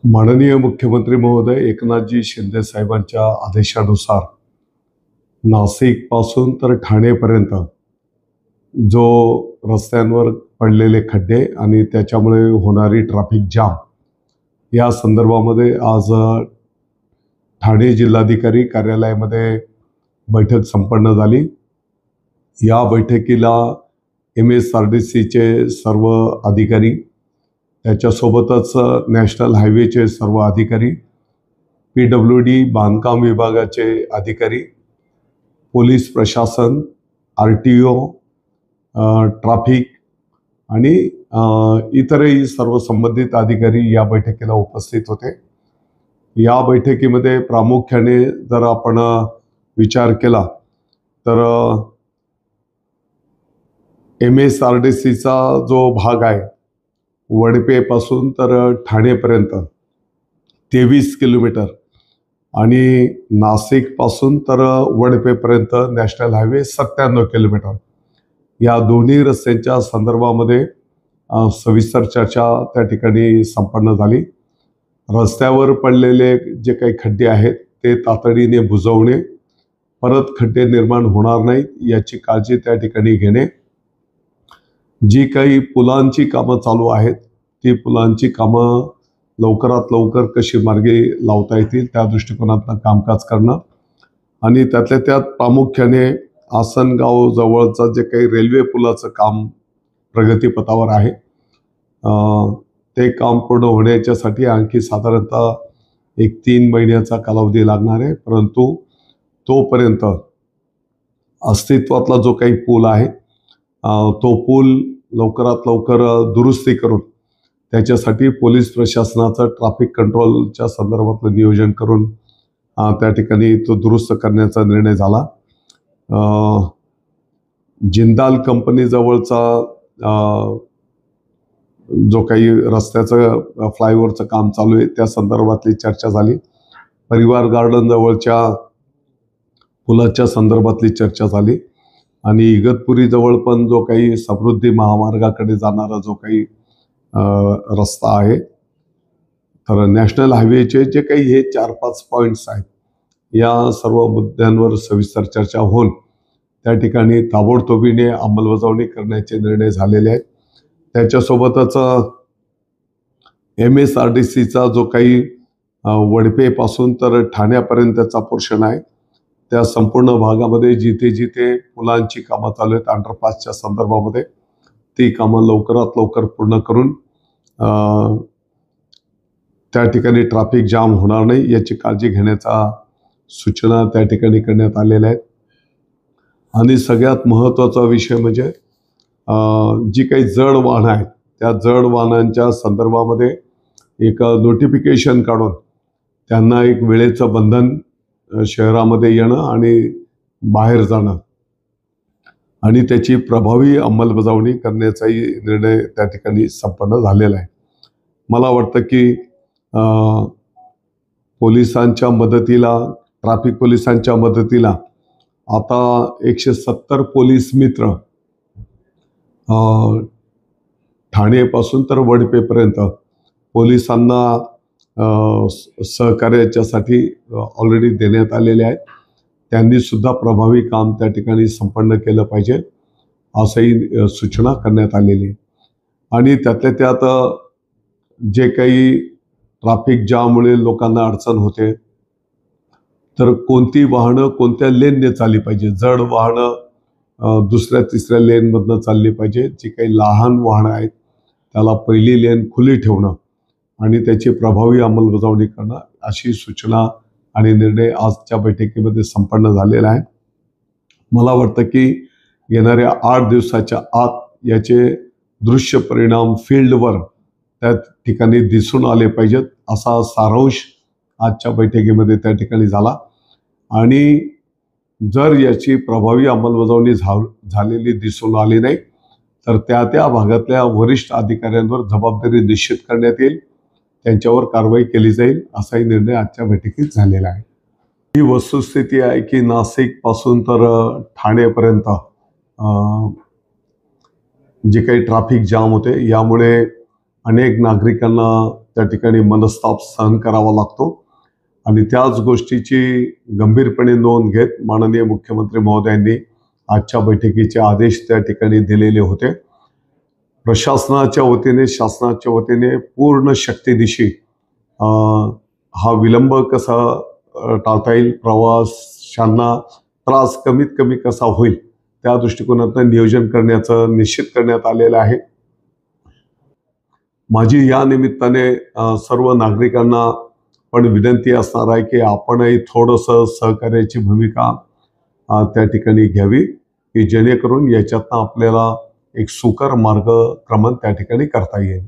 माननीय मुख्यमंत्री महोदय एकनाथजी शिंदे साहेबांच्या आदेशानुसार नाशिक पासून तर ठाणेपर्यंत जो रस्त्यांवर पडलेले खड्डे आणि त्याच्यामुळे होणारी ट्रॅफिक जाम या संदर्भामध्ये आज ठाणे जिल्हाधिकारी कार्यालयामध्ये बैठक संपन्न झाली। या बैठकीला MSRDCचे सर्व अधिकारी, त्याच्यासोबतच नॅशनल हायवेचे सर्व अधिकारी, PWD बांधकाम विभागाचे अधिकारी, पोलीस प्रशासन, RTO, ट्रॅफिक आणि इतरही सर्व संबंधित अधिकारी या बैठकीला उपस्थित होते। या बैठकीमध्ये प्रामुख्याने जर आपण विचार केला तर MSRDCचा जो भाग आहे वडपे पासून तर ठाणेपर्यंत 23 किलोमीटर आणि नाशिक पासून तर वडपेपर्यंत नॅशनल हायवे 97 किलोमीटर, या दोन्ही रस्त्यांच्या संदर्भामध्ये सविस्तर चर्चा त्या ठिकाणी संपन्न झाली। रस्त्यावर पडलेले जे काही खड्डे आहेत ते तातडीने बुजवणे, परत खड्डे निर्माण होणार नाहीत याची काळजी त्या ठिकाणी घेणे, जी काही पुलांची कामं चालू आहेत ती पुलांची कामं लवकरात लवकर कशी मार्गी लावता येतील त्या दृष्टिकोनातून कामकाज करणं आणि त्यातल्या त्यात प्रामुख्याने आसनगाव जवळचं जे काही रेल्वे पुलाचं काम प्रगतीपथावर आहे ते काम पूर्ण होण्याच्यासाठी आणखी साधारणतः 3 महिन्याचा कालावधी लागणार आहे। परंतु तोपर्यंत अस्तित्वातला जो काही पूल आहे तो पूल लवकरात लवकर दुरुस्ती करून त्याच्यासाठी पोलीस प्रशासनाचं ट्रॅफिक कंट्रोलच्या संदर्भातलं नियोजन करून त्या ठिकाणी तो दुरुस्त करण्याचा निर्णय झाला। जिंदाल कंपनी जवळचा जो काही रस्त्याचं फ्लायओव्हरचं काम चालू आहे त्या संदर्भातली चर्चा झाली। परिवार गार्डन जवळच्या पुलाच्या संदर्भातली चर्चा झाली आणि इगतपुरी जवळ पण जो काही समृद्धी महामार्गाकडे जाणारा जो काही रस्ता आहे, तर नॅशनल हायवेचे जे काही हे 4-5 पॉइंट्स आहेत या सर्व मुद्द्यांवर सविस्तर चर्चा होऊन त्या ठिकाणी ताबडतोबीने अंमलबजावणी करण्याचे निर्णय झालेले आहेत। त्याच्यासोबतच MSRDCचा जो काही वडपे पासून तर ठाण्यापर्यंतचा पोर्शन आहे त्या संपूर्ण भागामध्ये जिथे जिथे पुलांची कामं चालू आहेत अंडरपासच्या संदर्भामध्ये ती कामं लवकरात लवकर पूर्ण करून त्या ठिकाणी ट्रॅफिक जाम होणार नाही याची काळजी घेण्याचा सूचना त्या ठिकाणी करण्यात आलेल्या आहेत। आणि सगळ्यात महत्त्वाचा विषय म्हणजे जी काही जड वाहनं आहेत त्या जड वाहनांच्या संदर्भामध्ये एक नोटिफिकेशन काढून त्यांना एक वेळेचं बंधन शहरामध्ये येणं आणि बाहेर जाणं आणि त्याची प्रभावी अंमलबजावणी करण्याचाही निर्णय त्या ठिकाणी संपन्न झालेला आहे। मला वाटतं की पोलिसांच्या मदतीला, ट्रॅफिक पोलिसांच्या मदतीला आता 170 पोलीस मित्र ठाणेपासून तर वडपेपर्यंत पोलिसांना सहकार्याच्यासाठी ऑलरेडी देण्यात आलेले आहेत। त्यांनी सुद्धा प्रभावी काम त्या ठिकाणी संपन्न केलं पाहिजे असंही सूचना करण्यात आलेली आहे। आणि त्यातल्या त्यात जे काही ट्रॅफिक जाममुळे लोकांना अडचण होते तर कोणती वाहनं कोणत्या लेनने चालली पाहिजे, जड वाहनं दुसऱ्या तिसऱ्या लेनमधनं चालली पाहिजे, जी काही लहान वाहनं आहेत त्याला पहिली लेन खुली ठेवणं आणि त्याची प्रभावी अंमलबजावणी करणं अशी सूचना आणि निर्णय आजच्या बैठकीमध्ये संपन्न झालेला आहे। मला वाटतं की येणाऱ्या 8 दिवसाच्या आत याचे दृश्य परिणाम फील्डवर त्या ठिकाणी दिसून आले पाहिजेत असा सारांश आजच्या बैठकीमध्ये त्या ठिकाणी झाला। आणि जर याची प्रभावी अंमलबजावणी झालेली दिसून आली नाही तर त्या भागातल्या वरिष्ठ अधिकाऱ्यांवर जबाबदारी निश्चित करण्यात येईल, त्यांच्यावर कारवाई केली जाईल असाही निर्णय आजच्या बैठकीत झालेला आहे। ही वस्तुस्थिती आहे की नाशिक पासून तर ठाणेपर्यंत जे काही ट्रॅफिक जाम होते यामुळे अनेक नागरिकांना त्या ठिकाणी मनस्ताप सहन करावा लागतो आणि त्याच गोष्टीची गंभीरपणे नोंद घेत माननीय मुख्यमंत्री महोदयांनी आजच्या बैठकीचे आदेश त्या ठिकाणी दिलेले होते. प्रशासनाच्या वतीने शासनाच्या वतीने पूर्ण शक्तीनिशी हा विलंब कसा टाळता येईल, प्रवाशांना त्रास कमीत कमी कसा होईल त्या दृष्टिकोनातून नियोजन करण्याचं निश्चित करण्यात आलेलं आहे. माझी या निमित्ताने सर्व नागरिकांना पण विनंती असणार आहे की आपणही थोडंसं सहकार्याची भूमिका त्या ठिकाणी घ्यावी की जेणेकरून याच्यातनं आपल्याला एक सुकर मार्गक्रमण त्या ठिकाणी करता येईल.